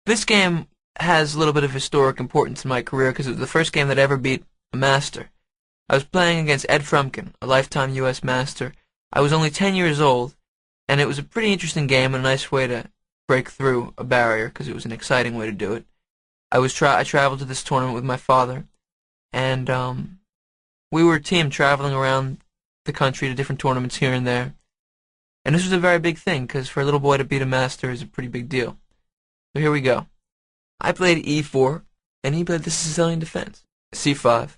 This game has a little bit of historic importance in my career because it was the first game that ever beat a master. I was playing against Ed Frumkin, a lifetime U.S. master. I was only 10 years old, and it was a pretty interesting game and a nice way to break through a barrier because it was an exciting way to do it. I traveled to this tournament with my father, and we were a team traveling around the country to different tournaments here and there. And this was a very big thing because for a little boy to beat a master is a pretty big deal. So here we go. I played e4, and he played the Sicilian defense, c5.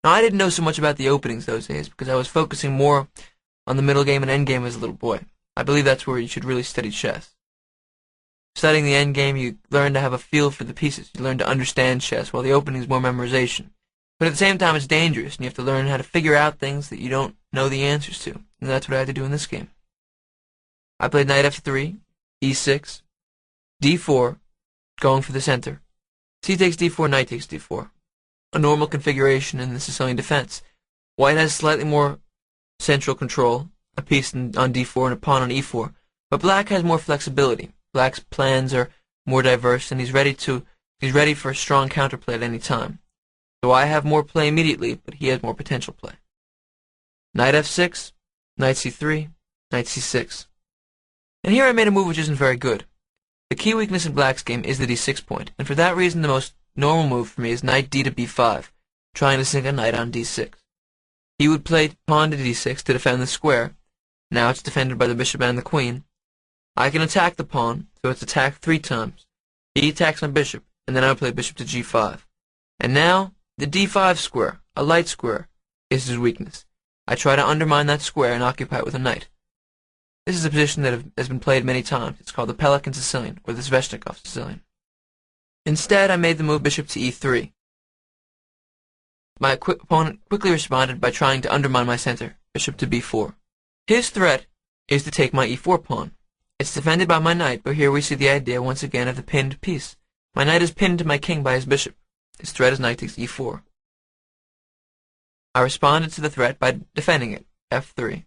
Now, I didn't know so much about the openings those days because I was focusing more on the middle game and end game as a little boy. I believe that's where you should really study chess. Studying the end game, you learn to have a feel for the pieces. You learn to understand chess, while the opening is more memorization. But at the same time, it's dangerous, and you have to learn how to figure out things that you don't know the answers to. And that's what I had to do in this game. I played knight f3, e6, d4, going for the center. C takes d4, knight takes d4. A normal configuration in the Sicilian defense. White has slightly more central control, a piece on d4 and a pawn on e4, but black has more flexibility. Black's plans are more diverse, and he's ready for a strong counterplay at any time. So I have more play immediately, but he has more potential play. Knight f6, knight c3, knight c6. And here I made a move which isn't very good. The key weakness in black's game is the d6 point, and for that reason the most normal move for me is knight d to b5, trying to sink a knight on d6. He would play pawn to d6 to defend the square. Now it's defended by the bishop and the queen. I can attack the pawn, so it's attacked 3 times. He attacks my bishop, and then I play bishop to g5. And now, the d5 square, a light square, is his weakness. I try to undermine that square and occupy it with a knight. This is a position that has been played many times. It's called the Pelican Sicilian, or the Sveshnikov Sicilian. Instead, I made the move bishop to e3. My opponent quickly responded by trying to undermine my center, bishop to b4. His threat is to take my e4 pawn. It's defended by my knight, but here we see the idea once again of the pinned piece. My knight is pinned to my king by his bishop. His threat is knight takes e4. I responded to the threat by defending it, f3.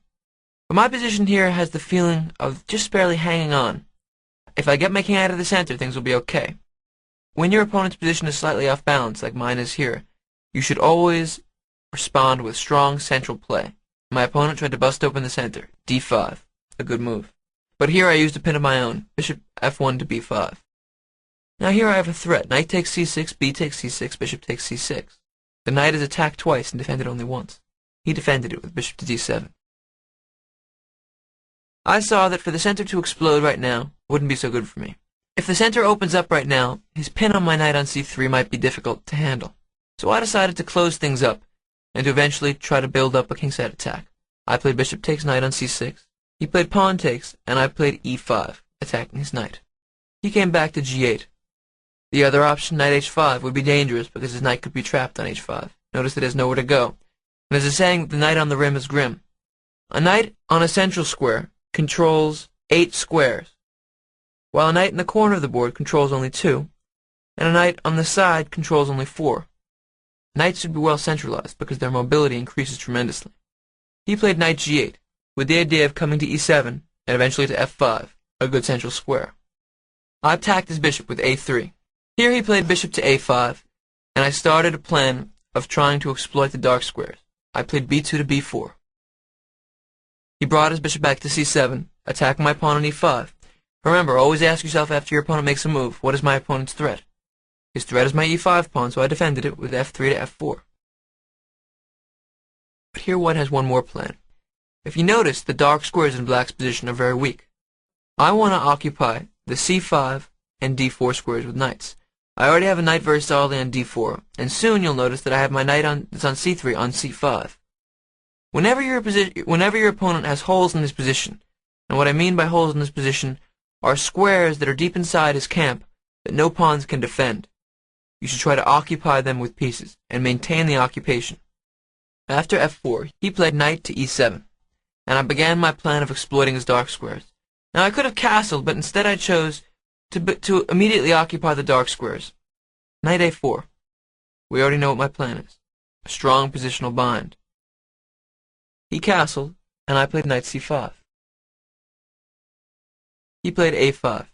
But my position here has the feeling of just barely hanging on. If I get my king out of the center, things will be okay. When your opponent's position is slightly off balance, like mine is here, you should always respond with strong central play. My opponent tried to bust open the center, d5, a good move. But here I used a pin of my own, bishop f1 to b5. Now here I have a threat. Knight takes c6, b takes c6, bishop takes c6. The knight is attacked twice and defended only once. He defended it with bishop to d7. I saw that for the center to explode right now wouldn't be so good for me. If the center opens up right now, his pin on my knight on c3 might be difficult to handle. So I decided to close things up and to eventually try to build up a kingside attack. I played bishop takes knight on c6. He played pawn takes, and I played e5, attacking his knight. He came back to g8. The other option, knight h5, would be dangerous because his knight could be trapped on h5. Notice it has nowhere to go. And there's a saying that the knight on the rim is grim. A knight on a central square controls 8 squares, while a knight in the corner of the board controls only 2, and a knight on the side controls only 4. Knights should be well centralized because their mobility increases tremendously. He played knight g8, with the idea of coming to e7 and eventually to f5, a good central square. I attacked his bishop with a3. Here he played bishop to a5, and I started a plan of trying to exploit the dark squares. I played b2 to b4. He brought his bishop back to c7, attacking my pawn on e5. Remember, always ask yourself after your opponent makes a move, what is my opponent's threat? His threat is my e5 pawn, so I defended it with f3 to f4. But here white has one more plan. If you notice, the dark squares in black's position are very weak. I want to occupy the c5 and d4 squares with knights. I already have a knight very solidly on d4, and soon you'll notice that I have my knight that's on c3 on c5. Whenever your opponent has holes in his position, and what I mean by holes in his position are squares that are deep inside his camp that no pawns can defend, you should try to occupy them with pieces and maintain the occupation. After f4, he played knight to e7, and I began my plan of exploiting his dark squares. Now I could have castled, but instead I chose to immediately occupy the dark squares. Knight a4. We already know what my plan is. A strong positional bind. He castled, and I played knight c5. He played a5.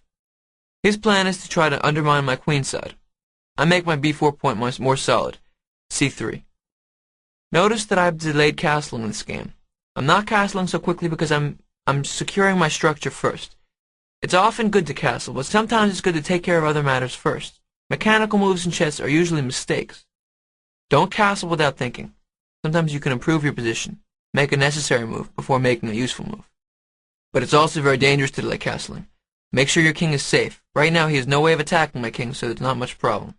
His plan is to try to undermine my queenside. I make my b4 point more solid, c3. Notice that I've delayed castling in this game. I'm not castling so quickly because I'm securing my structure first. It's often good to castle, but sometimes it's good to take care of other matters first. Mechanical moves in chess are usually mistakes. Don't castle without thinking. Sometimes you can improve your position, make a necessary move before making a useful move. But it's also very dangerous to delay castling. Make sure your king is safe. Right now he has no way of attacking my king, so there's not much problem.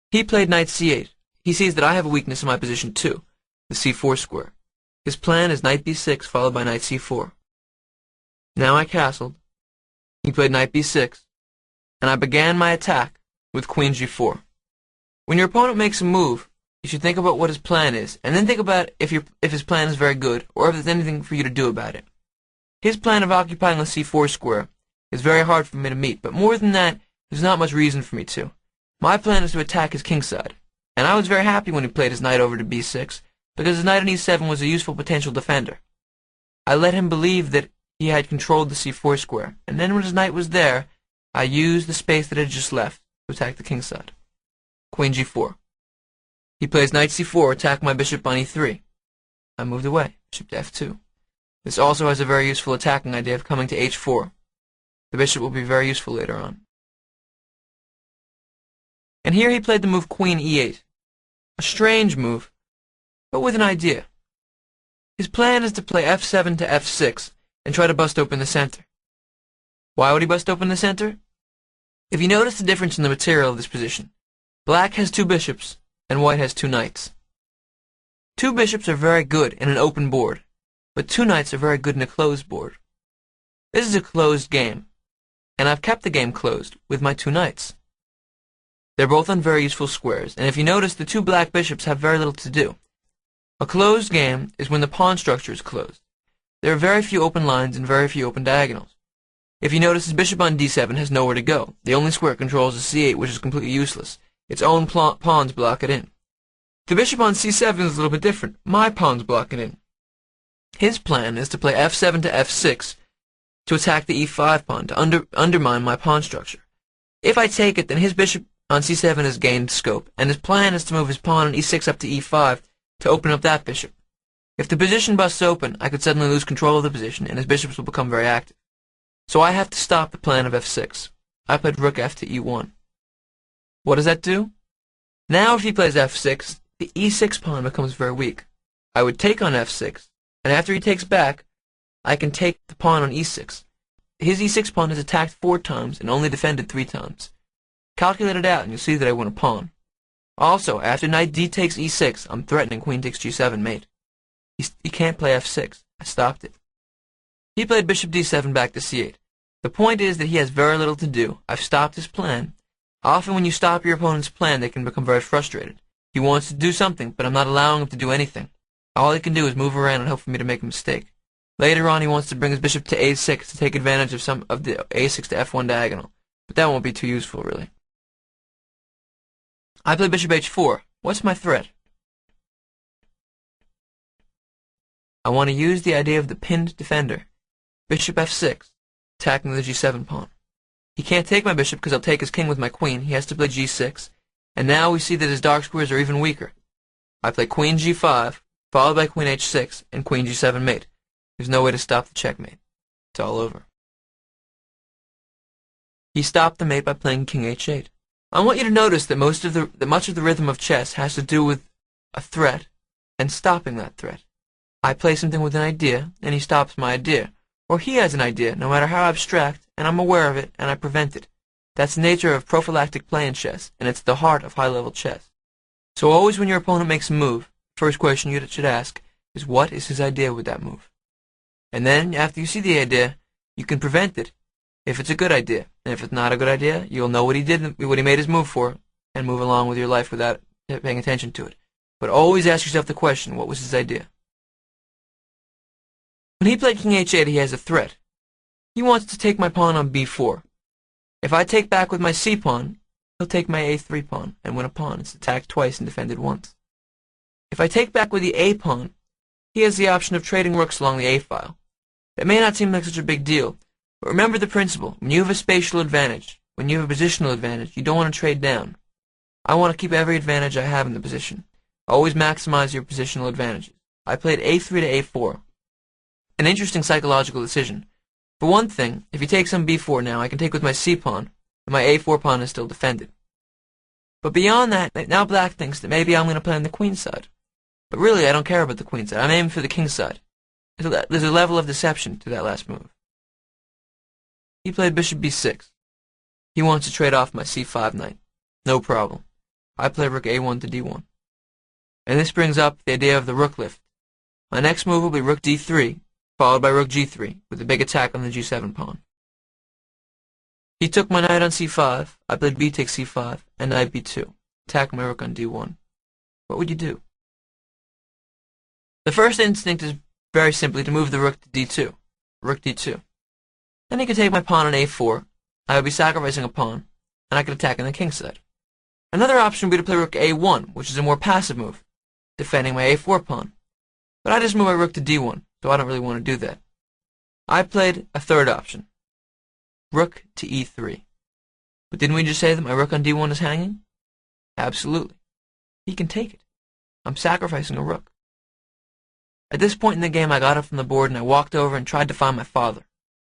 He played knight c8. He sees that I have a weakness in my position too, the c4 square. His plan is knight b6 followed by knight c4. Now I castled. He played knight b6, and I began my attack with queen g4. When your opponent makes a move, you should think about what his plan is, and then think about if his plan is very good, or if there's anything for you to do about it. His plan of occupying the c4 square is very hard for me to meet, but more than that, there's not much reason for me to. My plan is to attack his kingside, and I was very happy when he played his knight over to b6, because his knight on e7 was a useful potential defender. I let him believe that he had controlled the c4 square, and then when his knight was there, I used the space that had just left to attack the kingside. Queen g4. He plays knight c4, attack my bishop on e3. I moved away, bishop to f2. This also has a very useful attacking idea of coming to h4. The bishop will be very useful later on. And here he played the move queen e8. A strange move, but with an idea. His plan is to play f7 to f6 and try to bust open the center. Why would he bust open the center? If you notice the difference in the material of this position, black has two bishops and white has two knights. Two bishops are very good in an open board, but two knights are very good in a closed board. This is a closed game, and I've kept the game closed with my two knights. They're both on very useful squares, and if you notice, the two black bishops have very little to do. A closed game is when the pawn structure is closed. There are very few open lines and very few open diagonals. If you notice, his bishop on d7 has nowhere to go. The only square it controls is c8, which is completely useless. Its own pawns block it in. The bishop on c7 is a little bit different. My pawns block it in. His plan is to play f7 to f6 to attack the e5 pawn, to undermine my pawn structure. If I take it, then his bishop on c7 has gained scope, and his plan is to move his pawn on e6 up to e5 to open up that bishop. If the position busts open, I could suddenly lose control of the position, and his bishops will become very active. So I have to stop the plan of f6. I played rook f to e1. What does that do? Now if he plays f6, the e6 pawn becomes very weak. I would take on f6, and after he takes back, I can take the pawn on e6. His e6 pawn has attacked 4 times and only defended 3 times. Calculate it out and you'll see that I win a pawn. Also, after knight d takes e6, I'm threatening queen takes g7 mate. He can't play f6. I stopped it. He played bishop d7 back to c8. The point is that he has very little to do. I've stopped his plan. Often when you stop your opponent's plan, they can become very frustrated. He wants to do something, but I'm not allowing him to do anything. All he can do is move around and hope for me to make a mistake. Later on, he wants to bring his bishop to a6 to take advantage of some of the a6 to f1 diagonal, but that won't be too useful, really. I play bishop h4. What's my threat? I want to use the idea of the pinned defender. Bishop f6, attacking the g7 pawn. He can't take my bishop because I'll take his king with my queen. He has to play g6, and now we see that his dark squares are even weaker. I play queen g5, followed by queen h6, and queen g7 mate. There's no way to stop the checkmate. It's all over. He stopped the mate by playing king h8. I want you to notice that much of the rhythm of chess has to do with a threat and stopping that threat. I play something with an idea, and he stops my idea. Or he has an idea, no matter how abstract, and I'm aware of it, and I prevent it. That's the nature of prophylactic play in chess, and it's the heart of high-level chess. So always when your opponent makes a move, the first question you should ask is, what is his idea with that move? And then, after you see the idea, you can prevent it, if it's a good idea. And if it's not a good idea, you'll know what he did, what he made his move for, and move along with your life without paying attention to it. But always ask yourself the question, what was his idea? When he played king h8, he has a threat. He wants to take my pawn on b4. If I take back with my c pawn, he'll take my a3 pawn and win a pawn. It's attacked twice and defended once. If I take back with the a pawn, he has the option of trading rooks along the a file. It may not seem like such a big deal, But remember the principle. When you have a spatial advantage, when you have a positional advantage, you don't want to trade down. I want to keep every advantage I have in the position. Always maximize your positional advantages. I played a3 to a4. An interesting psychological decision. For one thing, if he takes on b4 now, I can take with my c-pawn, and my a4 pawn is still defended. But beyond that, now black thinks that maybe I'm going to play on the queen side. But really, I don't care about the queen side. I'm aiming for the king side. There's a level of deception to that last move. He played bishop b6. He wants to trade off my c5 knight. No problem. I play rook a1 to d1. And this brings up the idea of the rook lift. My next move will be rook d3, followed by rook g3, with a big attack on the g7 pawn. He took my knight on c5, I played b takes c5, and knight b2, attacking my rook on d1. What would you do? The first instinct is very simply to move the rook to d2, rook d2. Then he could take my pawn on a4, I would be sacrificing a pawn, and I could attack on the king side. Another option would be to play rook a1, which is a more passive move, defending my a4 pawn. But I just moved my rook to d1, so I don't really want to do that. I played a third option, rook to e3. But didn't we just say that my rook on d1 is hanging? Absolutely. He can take it. I'm sacrificing a rook. At this point in the game, I got up from the board and I walked over and tried to find my father.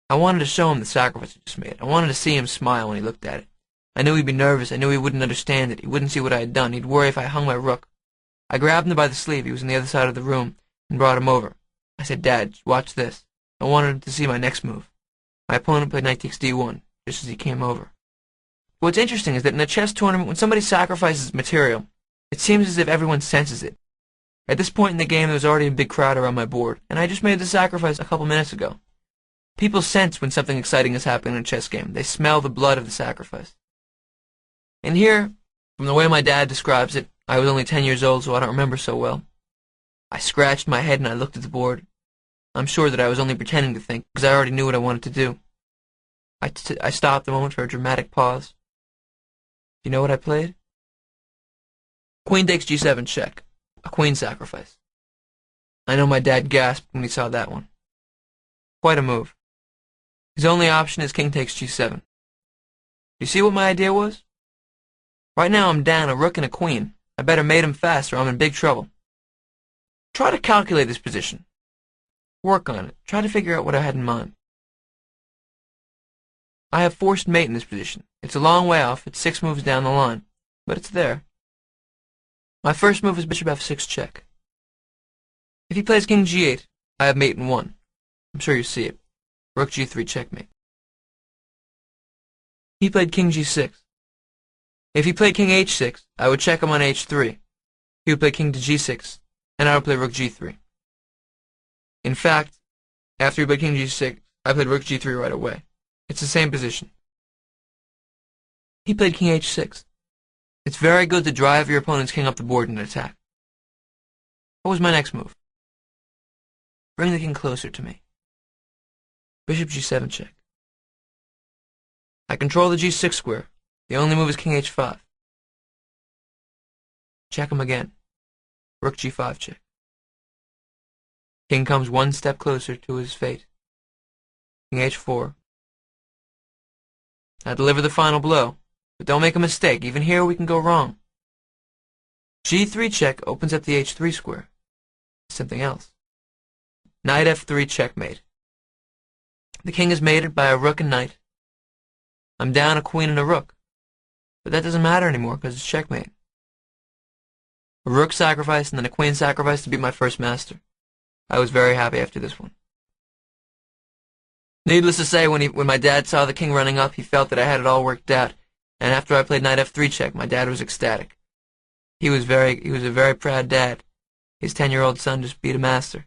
I wanted to show him the sacrifice I just made. I wanted to see him smile when he looked at it. I knew he'd be nervous. I knew he wouldn't understand it. He wouldn't see what I had done. He'd worry if I hung my rook. I grabbed him by the sleeve. He was on the other side of the room, and brought him over. I said, "Dad, watch this." I wanted him to see my next move. My opponent played knight takes d1, just as he came over. What's interesting is that in a chess tournament, when somebody sacrifices material, it seems as if everyone senses it. At this point in the game, there was already a big crowd around my board, and I just made the sacrifice a couple minutes ago. People sense when something exciting is happening in a chess game. They smell the blood of the sacrifice. And here, from the way my dad describes it, I was only 10 years old, so I don't remember so well. I scratched my head and I looked at the board. I'm sure that I was only pretending to think, because I already knew what I wanted to do. I stopped a moment for a dramatic pause. Do you know what I played? Queen takes g7 check. A queen sacrifice. I know my dad gasped when he saw that one. Quite a move. His only option is king takes g7. You see what my idea was? Right now I'm down a rook and a queen. I better mate him fast or I'm in big trouble. Try to calculate this position. Work on it. Try to figure out what I had in mind. I have forced mate in this position. It's a long way off. It's 6 moves down the line. But it's there. My first move is bishop f6 check. If he plays king g8, I have mate in 1. I'm sure you see it. Rook g3 checkmate. He played king g6. If he played king h6, I would check him on h3. He would play king to g6, and I would play rook g3. In fact, after he played king g6, I played rook g3 right away. It's the same position. He played king h6. It's very good to drive your opponent's king up the board in an attack. What was my next move? Bring the king closer to me. Bishop g7 check. I control the g6 square. The only move is king h5. Check him again. Rook g5 check. King comes one step closer to his fate. King h4. I deliver the final blow, but don't make a mistake. Even here we can go wrong. g3 check opens up the h3 square. Something else. Knight f3 checkmate. The king is mated by a rook and knight. I'm down a queen and a rook. But that doesn't matter anymore because it's checkmate. A rook sacrifice and then a queen sacrifice to beat my first master. I was very happy after this one. Needless to say, when my dad saw the king running up, he felt that I had it all worked out. And after I played knight f3 check, my dad was ecstatic. He was a very proud dad. His 10-year-old son just beat a master.